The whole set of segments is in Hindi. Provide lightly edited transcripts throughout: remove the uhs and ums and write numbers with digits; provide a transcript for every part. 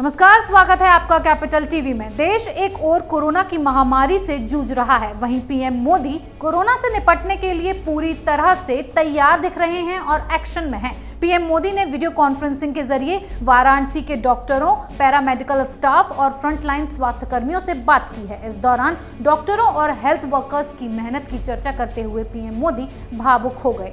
नमस्कार, स्वागत है आपका कैपिटल टीवी में। देश एक और कोरोना की महामारी से जूझ रहा है, वहीं पीएम मोदी कोरोना से निपटने के लिए पूरी तरह से तैयार दिख रहे हैं और एक्शन में हैं। पीएम मोदी ने वीडियो कॉन्फ्रेंसिंग के जरिए वाराणसी के डॉक्टरों, पैरामेडिकल स्टाफ और फ्रंटलाइन स्वास्थ्य कर्मियों से बात की है। इस दौरान डॉक्टरों और हेल्थ वर्कर्स की मेहनत की चर्चा करते हुए पीएम मोदी भावुक हो गए।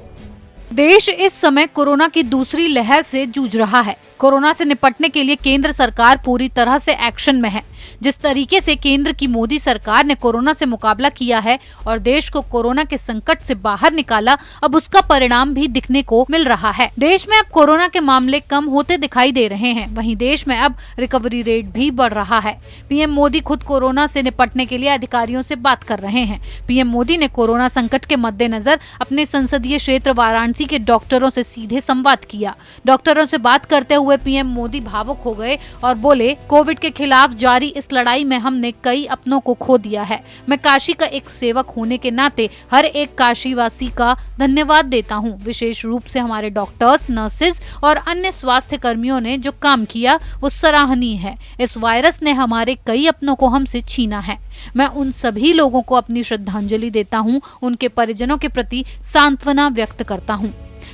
देश इस समय कोरोना की दूसरी लहर से जूझ रहा है। कोरोना से निपटने के लिए केंद्र सरकार पूरी तरह से एक्शन में है। जिस तरीके से केंद्र की मोदी सरकार ने कोरोना से मुकाबला किया है और देश को कोरोना के संकट से बाहर निकाला, अब उसका परिणाम भी दिखने को मिल रहा है। देश में अब कोरोना के मामले कम होते दिखाई दे रहे हैं, वहीं देश में अब रिकवरी रेट भी बढ़ रहा है। पीएम मोदी खुद कोरोना से निपटने के लिए अधिकारियों से बात कर रहे हैं। पीएम मोदी ने कोरोना संकट के मद्देनजर अपने संसदीय क्षेत्र वाराणसी के डॉक्टरों से सीधे संवाद किया। डॉक्टरों से बात करते हुए पीएम मोदी भावुक हो गए और बोले, कोविड के खिलाफ जारी इस लड़ाई में हमने कई अपनों को खो दिया है। मैं काशी का एक सेवक होने के नाते हर एक काशीवासी का धन्यवाद देता हूं। विशेष रूप से हमारे डॉक्टर्स, नर्सेज और अन्य स्वास्थ्य कर्मियों ने जो काम किया वो सराहनीय है। इस वायरस ने हमारे कई अपनों को हमसे छीना है। मैं उन सभी लोगों को अपनी श्रद्धांजलि देता हूं, उनके परिजनों के प्रति सांत्वना व्यक्त करता हूं।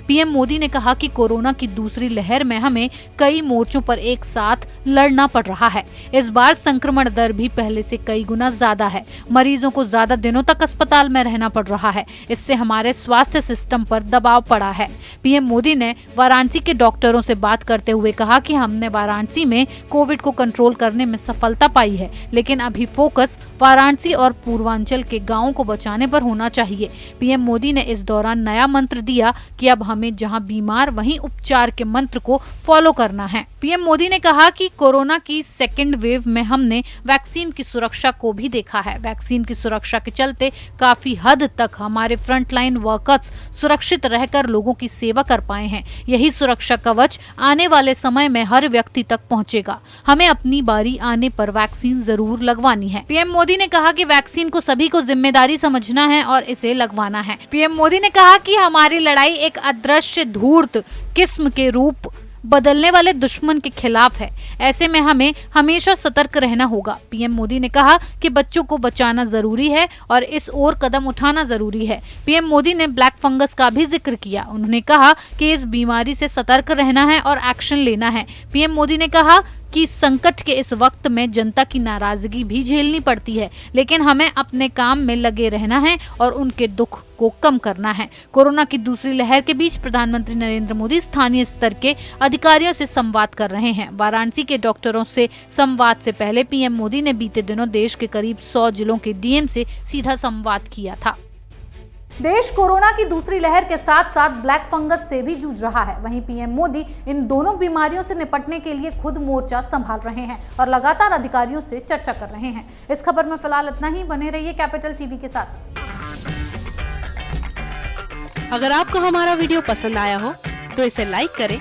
पीएम मोदी ने कहा कि कोरोना की दूसरी लहर में हमें कई मोर्चों पर एक साथ लड़ना पड़ रहा है। इस बार संक्रमण दर भी पहले से कई गुना ज्यादा है। मरीजों को ज्यादा दिनों तक अस्पताल में रहना पड़ रहा है। इससे हमारे स्वास्थ्य सिस्टम पर दबाव पड़ा है। पीएम मोदी ने वाराणसी के डॉक्टरों से बात करते हुए कहा कि हमने वाराणसी में कोविड को कंट्रोल करने में सफलता पाई है, लेकिन अभी फोकस वाराणसी और पूर्वांचल के गाँवों को बचाने पर होना चाहिए। पीएम मोदी ने इस दौरान नया मंत्र दिया कि अब हमें जहां बीमार वहीं उपचार के मंत्र को फॉलो करना है। पीएम मोदी ने कहा कि कोरोना की सेकेंड वेव में हमने वैक्सीन की सुरक्षा को भी देखा है। वैक्सीन की सुरक्षा के चलते काफी हद तक हमारे फ्रंटलाइन वर्कर्स सुरक्षित रहकर लोगों की सेवा कर पाए हैं। यही सुरक्षा कवच आने वाले समय में हर व्यक्ति तक पहुंचेगा। हमें अपनी बारी आने पर वैक्सीन जरूर लगवानी है। पीएम मोदी ने कहा कि वैक्सीन को सभी को जिम्मेदारी समझना है और इसे लगवाना है। पीएम मोदी ने कहा कि हमारी लड़ाई एक अदृश्य धूर्त किस्म के रूप बदलने वाले दुश्मन के खिलाफ है। ऐसे में हमें हमेशा सतर्क रहना होगा। पीएम मोदी ने कहा कि बच्चों को बचाना जरूरी है और इस ओर कदम उठाना जरूरी है। पीएम मोदी ने ब्लैक फंगस का भी जिक्र किया। उन्होंने कहा कि इस बीमारी से सतर्क रहना है और एक्शन लेना है। पीएम मोदी ने कहा कि संकट के इस वक्त में जनता की नाराजगी भी झेलनी पड़ती है, लेकिन हमें अपने काम में लगे रहना है और उनके दुख को कम करना है। कोरोना की दूसरी लहर के बीच प्रधानमंत्री नरेंद्र मोदी स्थानीय स्तर के अधिकारियों से संवाद कर रहे हैं। वाराणसी के डॉक्टरों से संवाद से पहले पीएम मोदी ने बीते दिनों देश के करीब 100 जिलों के डीएम से सीधा संवाद किया था। देश कोरोना की दूसरी लहर के साथ साथ ब्लैक फंगस से भी जूझ रहा है। वहीं पीएम मोदी इन दोनों बीमारियों से निपटने के लिए खुद मोर्चा संभाल रहे हैं और लगातार अधिकारियों से चर्चा कर रहे हैं। इस खबर में फिलहाल इतना ही। बने रहिए कैपिटल टीवी के साथ। अगर आपको हमारा वीडियो पसंद आया हो तो इसे लाइक करें,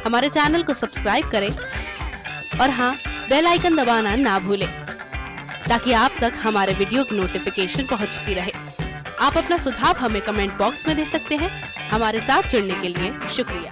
हमारे चैनल को सब्सक्राइब करें और हाँ, बेल आइकन दबाना ना भूलें ताकि आप तक हमारे वीडियो की नोटिफिकेशन पहुंचती रहे। आप अपना सुझाव हमें कमेंट बॉक्स में दे सकते हैं। हमारे साथ जुड़ने के लिए शुक्रिया।